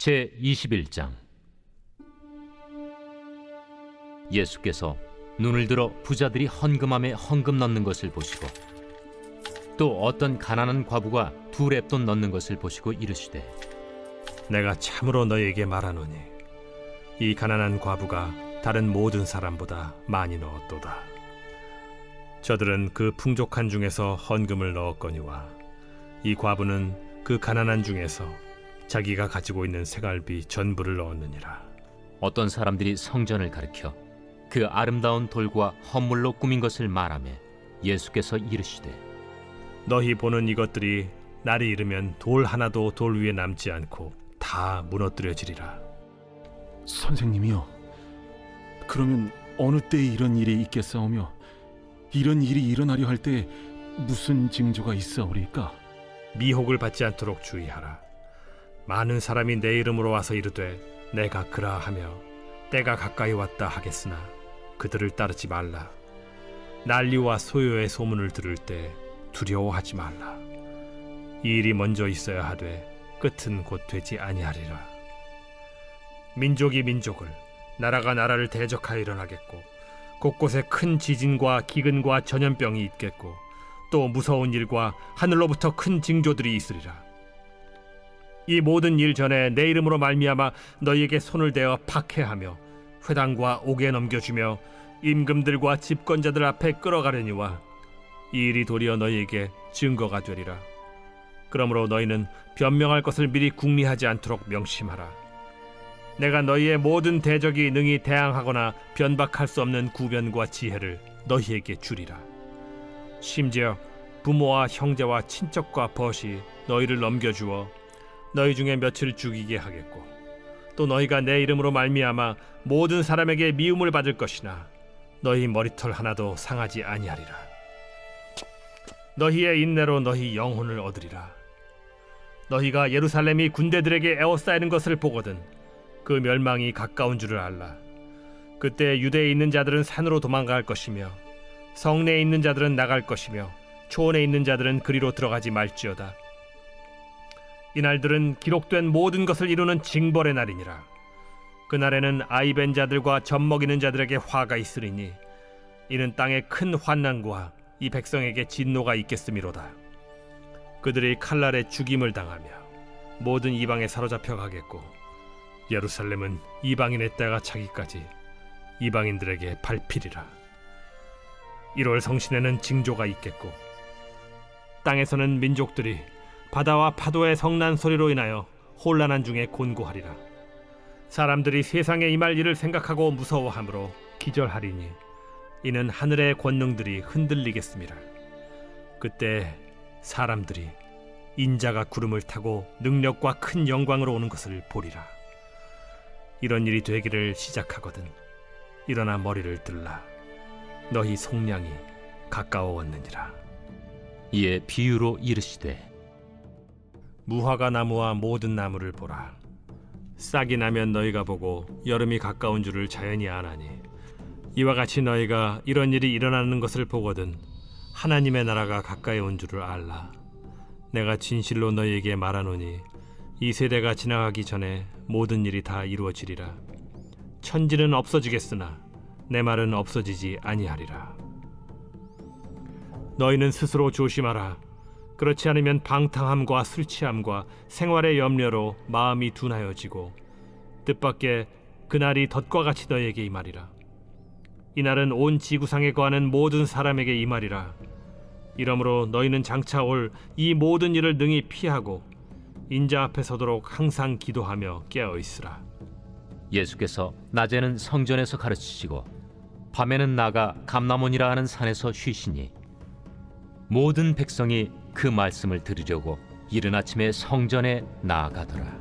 제21장. 예수께서 눈을 들어 부자들이 헌금함에 헌금 넣는 것을 보시고 또 어떤 가난한 과부가 2렙돈 넣는 것을 보시고 이르시되, 내가 참으로 너희에게 말하노니 이 가난한 과부가 다른 모든 사람보다 많이 넣었도다. 저들은 그 풍족한 중에서 헌금을 넣었거니와 이 과부는 그 가난한 중에서 자기가 가지고 있는 생활비 전부를 넣었느니라. 어떤 사람들이 성전을 가리켜 그 아름다운 돌과 헌물로 꾸민 것을 말하며 예수께서 이르시되, 너희 보는 이것들이 날이 이르면 돌 하나도 돌 위에 남지 않고 다 무너뜨려지리라. 선생님이요, 그러면 어느 때에 이런 일이 있겠사오며 이런 일이 일어나려 할 때 무슨 징조가 있사오리까? 미혹을 받지 않도록 주의하라. 많은 사람이 내 이름으로 와서 이르되 내가 그라하며 때가 가까이 왔다 하겠으나 그들을 따르지 말라. 난리와 소요의 소문을 들을 때 두려워하지 말라. 이 일이 먼저 있어야 하되 끝은 곧 되지 아니하리라. 민족이 민족을, 나라가 나라를 대적하여 일어나겠고 곳곳에 큰 지진과 기근과 전염병이 있겠고 또 무서운 일과 하늘로부터 큰 징조들이 있으리라. 이 모든 일 전에 내 이름으로 말미암아 너희에게 손을 대어 박해하며 회당과 옥에 넘겨주며 임금들과 집권자들 앞에 끌어가려니와 이 일이 도리어 너희에게 증거가 되리라. 그러므로 너희는 변명할 것을 미리 궁리하지 않도록 명심하라. 내가 너희의 모든 대적이 능히 대항하거나 변박할 수 없는 구변과 지혜를 너희에게 주리라. 심지어 부모와 형제와 친척과 벗이 너희를 넘겨주어 너희 중에 몇을 죽이게 하겠고 또 너희가 내 이름으로 말미암아 모든 사람에게 미움을 받을 것이나 너희 머리털 하나도 상하지 아니하리라. 너희의 인내로 너희 영혼을 얻으리라. 너희가 예루살렘이 군대들에게 에워싸이는 것을 보거든 그 멸망이 가까운 줄을 알라. 그때 유대에 있는 자들은 산으로 도망갈 것이며 성내에 있는 자들은 나갈 것이며 초원에 있는 자들은 그리로 들어가지 말지어다. 이날들은 기록된 모든 것을 이루는 징벌의 날이니라. 그날에는 아이벤 자들과 젖먹이는 자들에게 화가 있으리니 이는 땅에 큰 환난과 이 백성에게 진노가 있겠음이로다. 그들이 칼날에 죽임을 당하며 모든 이방에 사로잡혀 가겠고 예루살렘은 이방인의 때가 차기까지 이방인들에게 밟히리라. 1월 성신에는 징조가 있겠고 땅에서는 민족들이 바다와 파도의 성난 소리로 인하여 혼란한 중에 곤고하리라. 사람들이 세상에 임할 일을 생각하고 무서워하므로 기절하리니 이는 하늘의 권능들이 흔들리겠음이라. 그때 사람들이 인자가 구름을 타고 능력과 큰 영광으로 오는 것을 보리라. 이런 일이 되기를 시작하거든 일어나 머리를 들라. 너희 속량이 가까워왔느니라. 이에 비유로 이르시되, 무화과 나무와 모든 나무를 보라. 싹이 나면 너희가 보고 여름이 가까운 줄을 자연히 아나니 이와 같이 너희가 이런 일이 일어나는 것을 보거든 하나님의 나라가 가까이 온 줄을 알라. 내가 진실로 너희에게 말하노니 이 세대가 지나가기 전에 모든 일이 다 이루어지리라. 천지는 없어지겠으나 내 말은 없어지지 아니하리라. 너희는 스스로 조심하라. 그렇지 않으면 방탕함과 술 취함과 생활의 염려로 마음이 둔하여지고 뜻밖의 그날이 덫과 같이 너희에게 임하리라. 이날은 온 지구상에 거하는 모든 사람에게 임하리라. 이러므로 너희는 장차 올 이 모든 일을 능히 피하고 인자 앞에 서도록 항상 기도하며 깨어있으라. 예수께서 낮에는 성전에서 가르치시고 밤에는 나가 감람원이라 하는 산에서 쉬시니 모든 백성이 그 말씀을 들으려고 이른 아침에 성전에 나아가더라.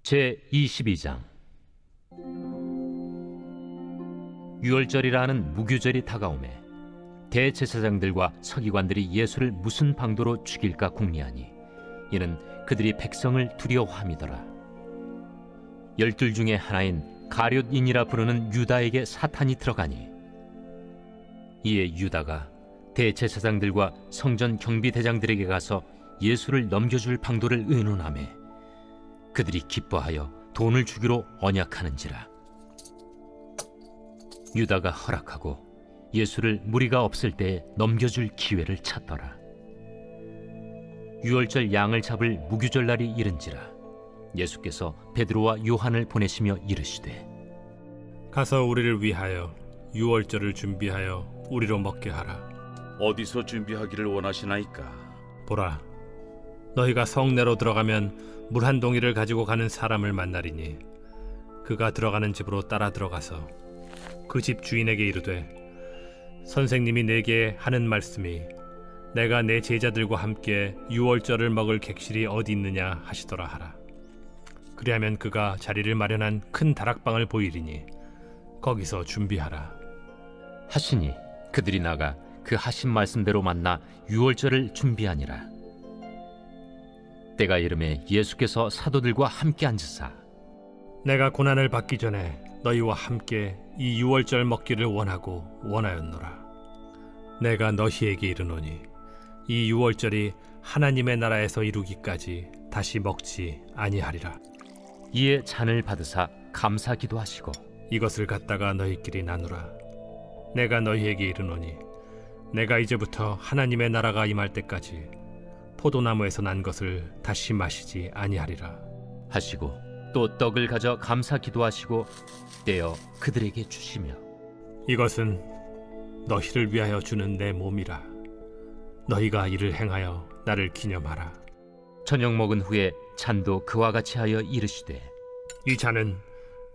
제22장. 유월절이라는 무교절이 다가오매 대제사장들과 서기관들이 예수를 무슨 방도로 죽일까 궁리하니 이는 그들이 백성을 두려워함이더라. 12 중에 하나인 가룟인이라 부르는 유다에게 사탄이 들어가니 이에 유다가 대제사장들과 성전 경비대장들에게 가서 예수를 넘겨줄 방도를 의논하매 그들이 기뻐하여 돈을 주기로 언약하는지라. 유다가 허락하고 예수를 무리가 없을 때에 넘겨줄 기회를 찾더라. 유월절 양을 잡을 무교절 날이 이른지라. 예수께서 베드로와 요한을 보내시며 이르시되 가서 우리를 위하여 유월절을 준비하여 우리로 먹게 하라. 어디서 준비하기를 원하시나이까? 보라, 너희가 성내로 들어가면 물 한 동이를 가지고 가는 사람을 만나리니 그가 들어가는 집으로 따라 들어가서 그 집 주인에게 이르되 선생님이 내게 하는 말씀이 내가 내 제자들과 함께 유월절을 먹을 객실이 어디 있느냐 하시더라 하라. 그리하면 그가 자리를 마련한 큰 다락방을 보이리니 거기서 준비하라. 하시니 그들이 나가 그 하신 말씀대로 만나 유월절을 준비하니라. 때가 이름에 예수께서 사도들과 함께 앉으사 내가 고난을 받기 전에 너희와 함께 이 유월절 먹기를 원하였노라. 내가 너희에게 이르노니 이 유월절이 하나님의 나라에서 이루기까지 다시 먹지 아니하리라. 이에 잔을 받으사 감사 기도하시고 이것을 갖다가 너희끼리 나누라. 내가 너희에게 이르노니 내가 이제부터 하나님의 나라가 임할 때까지 포도나무에서 난 것을 다시 마시지 아니하리라. 하시고 또 떡을 가져 감사 기도하시고 떼어 그들에게 주시며 이것은 너희를 위하여 주는 내 몸이라. 너희가 이를 행하여 나를 기념하라. 저녁 먹은 후에 잔도 그와 같이 하여 이르시되 이 잔은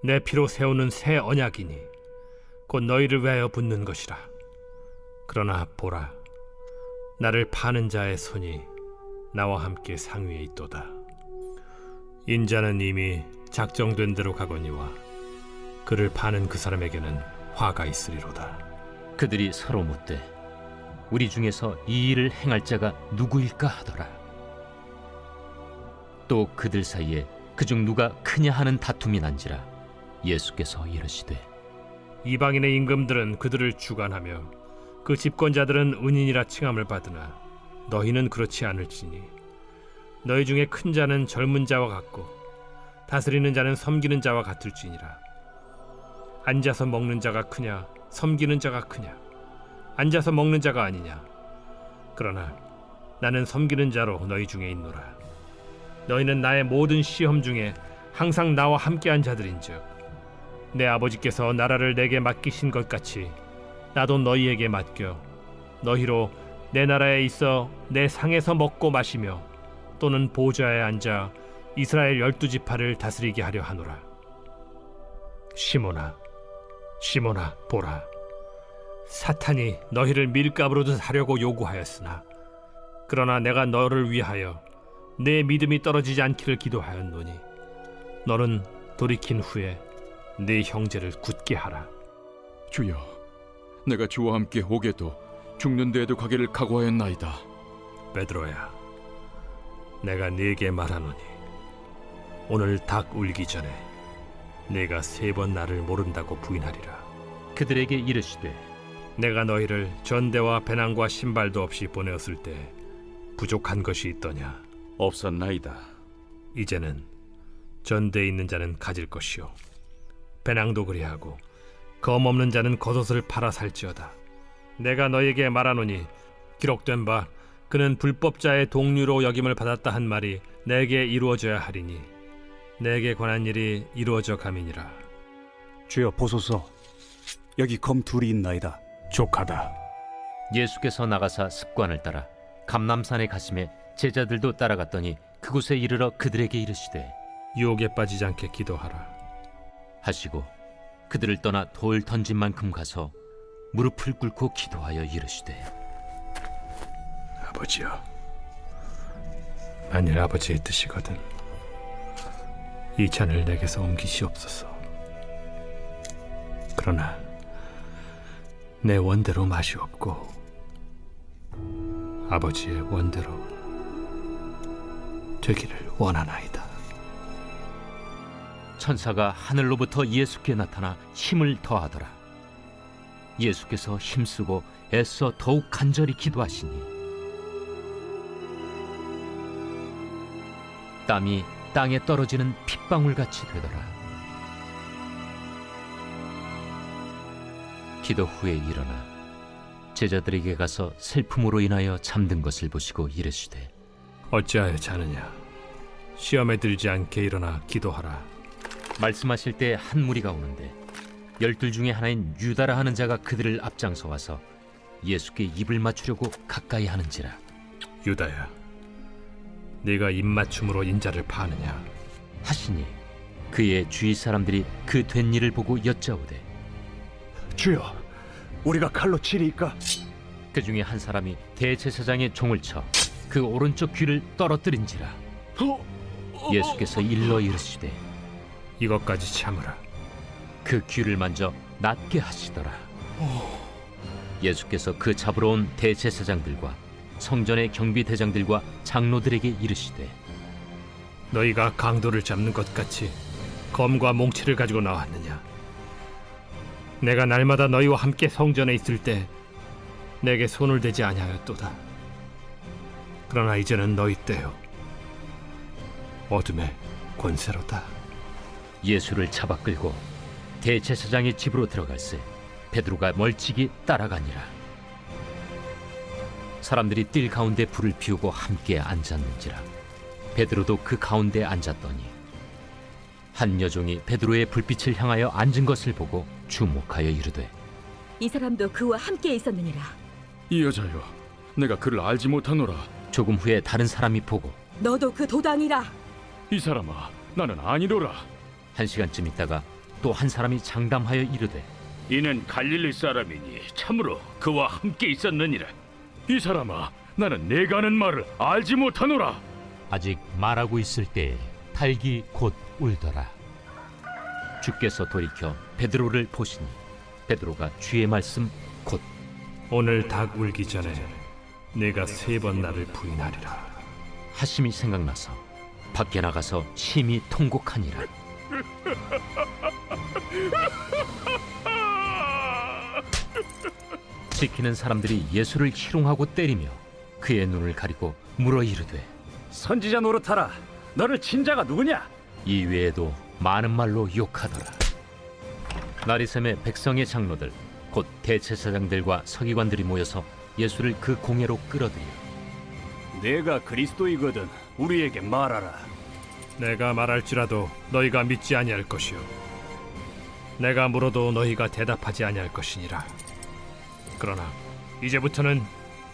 내 피로 세우는 새 언약이니 곧 너희를 위하여 붓는 것이라. 그러나 보라, 나를 파는 자의 손이 나와 함께 상위에 있도다. 인자는 이미 작정된 대로 가거니와 그를 파는 그 사람에게는 화가 있으리로다. 그들이 서로 묻되 우리 중에서 이 일을 행할 자가 누구일까 하더라. 또 그들 사이에 그중 누가 크냐 하는 다툼이 난지라. 예수께서 이르시되 이방인의 임금들은 그들을 주관하며 그 집권자들은 은인이라 칭함을 받으나 너희는 그렇지 않을지니 너희 중에 큰 자는 젊은 자와 같고 다스리는 자는 섬기는 자와 같을지니라. 앉아서 먹는 자가 크냐 섬기는 자가 크냐? 앉아서 먹는 자가 아니냐? 그러나 나는 섬기는 자로 너희 중에 있노라. 너희는 나의 모든 시험 중에 항상 나와 함께한 자들인즉 내 아버지께서 나라를 내게 맡기신 것 같이 나도 너희에게 맡겨 너희로 내 나라에 있어 내 상에서 먹고 마시며 또는 보좌에 앉아 이스라엘 12지파를 다스리게 하려 하노라. 시몬아, 시몬아, 보라, 사탄이 너희를 밀가루로 하려고 요구하였으나 그러나 내가 너를 위하여 내 믿음이 떨어지지 않기를 기도하였노니 너는 돌이킨 후에 네 형제를 굳게 하라. 주여, 내가 주와 함께 오게도 죽는 데에도 가기를 각오하였나이다. 베드로야, 내가 네게 말하노니 오늘 닭 울기 전에 네가 3번 나를 모른다고 부인하리라. 그들에게 이르시되 내가 너희를 전대와 배낭과 신발도 없이 보내었을 때 부족한 것이 있더냐? 없었나이다. 이제는 전대에 있는 자는 가질 것이요 배낭도 그리하고 검 없는 자는 겉옷을 팔아 살지어다. 내가 너에게 말하노니 기록된 바 그는 불법자의 동류로 여김을 받았다 한 말이 내게 이루어져야 하리니 내게 관한 일이 이루어져 감이니라. 주여 보소서, 여기 검 둘이 있나이다. 족하다. 예수께서 나가사 습관을 따라 감람산에 가심에 제자들도 따라갔더니 그곳에 이르러 그들에게 이르시되 유혹에 빠지지 않게 기도하라. 하시고 그들을 떠나 돌 던진 만큼 가서 무릎을 꿇고 기도하여 이르시되 아버지여, 만일 아버지의 뜻이거든 이 잔을 내게서 옮기시옵소서. 그러나 내 원대로 마시옵고 아버지의 원대로 되기를 원하나이다. 천사가 하늘로부터 예수께 나타나 힘을 더하더라. 예수께서 힘쓰고 애써 더욱 간절히 기도하시니 땀이 땅에 떨어지는 핏방울같이 되더라. 기도 후에 일어나 제자들에게 가서 슬픔으로 인하여 잠든 것을 보시고 이르시되 어찌하여 자느냐? 시험에 들지 않게 일어나 기도하라. 말씀하실 때 한 무리가 오는데 12 중에 하나인 유다라 하는 자가 그들을 앞장서 와서 예수께 입을 맞추려고 가까이 하는지라. 유다야, 네가 입맞춤으로 인자를 파느냐? 하시니 그의 주위 사람들이 그 된 일을 보고 여짜오되 주여, 우리가 칼로 치리이까? 그 중에 한 사람이 대제사장의 종을 쳐 그 오른쪽 귀를 떨어뜨린지라. 예수께서 일러 이르시되 이것까지 참으라. 그 귀를 만져 낫게 하시더라. 예수께서 그 잡으러 온 대제사장들과 성전의 경비대장들과 장로들에게 이르시되 너희가 강도를 잡는 것 같이 검과 몽치를 가지고 나왔느냐? 내가 날마다 너희와 함께 성전에 있을 때 내게 손을 대지 아니하였도다. 그러나 이제는 너희 때요, 어둠의 권세로다. 예수를 잡아 끌고 대제사장의 집으로 들어갈새 베드로가 멀찍이 따라가니라. 사람들이 뜰 가운데 불을 피우고 함께 앉았는지라. 베드로도 그 가운데 앉았더니 한 여종이 베드로의 불빛을 향하여 앉은 것을 보고 주목하여 이르되 이 사람도 그와 함께 있었느니라. 이 여자여, 내가 그를 알지 못하노라. 조금 후에 다른 사람이 보고 너도 그 도당이라. 이 사람아, 나는 아니로라. 1시간쯤 있다가 또 한 사람이 장담하여 이르되 이는 갈릴리 사람이니 참으로 그와 함께 있었느니라. 이 사람아, 나는 내가 하는 말을 알지 못하노라. 아직 말하고 있을 때에 닭이 곧 울더라. 주께서 돌이켜 베드로를 보시니 베드로가 주의 말씀 곧 오늘 닭 울기 전에 내가 3번 나를 부인하리라 하심이 생각나서 밖에 나가서 심히 통곡하니라. 지키는 사람들이 예수를 희롱하고 때리며 그의 눈을 가리고 물어 이르되 선지자 노릇하라. 너를 친 자가 누구냐? 이 외에도 많은 말로 욕하더라. 나리샘의 백성의 장로들 곧 대제사장들과 서기관들이 모여서 예수를 그 공회로 끌어들여 내가 그리스도이거든 우리에게 말하라. 내가 말할지라도 너희가 믿지 아니할 것이요, 내가 물어도 너희가 대답하지 아니할 것이니라. 그러나 이제부터는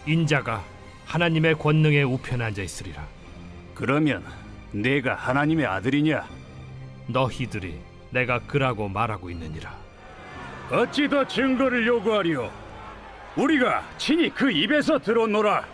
인자가 하나님의 권능의 우편에 앉아 있으리라. 그러면 내가 하나님의 아들이냐? 너희들이 내가 그라고 말하고 있느니라. 어찌 더 증거를 요구하리오? 우리가 친히 그 입에서 들었노라.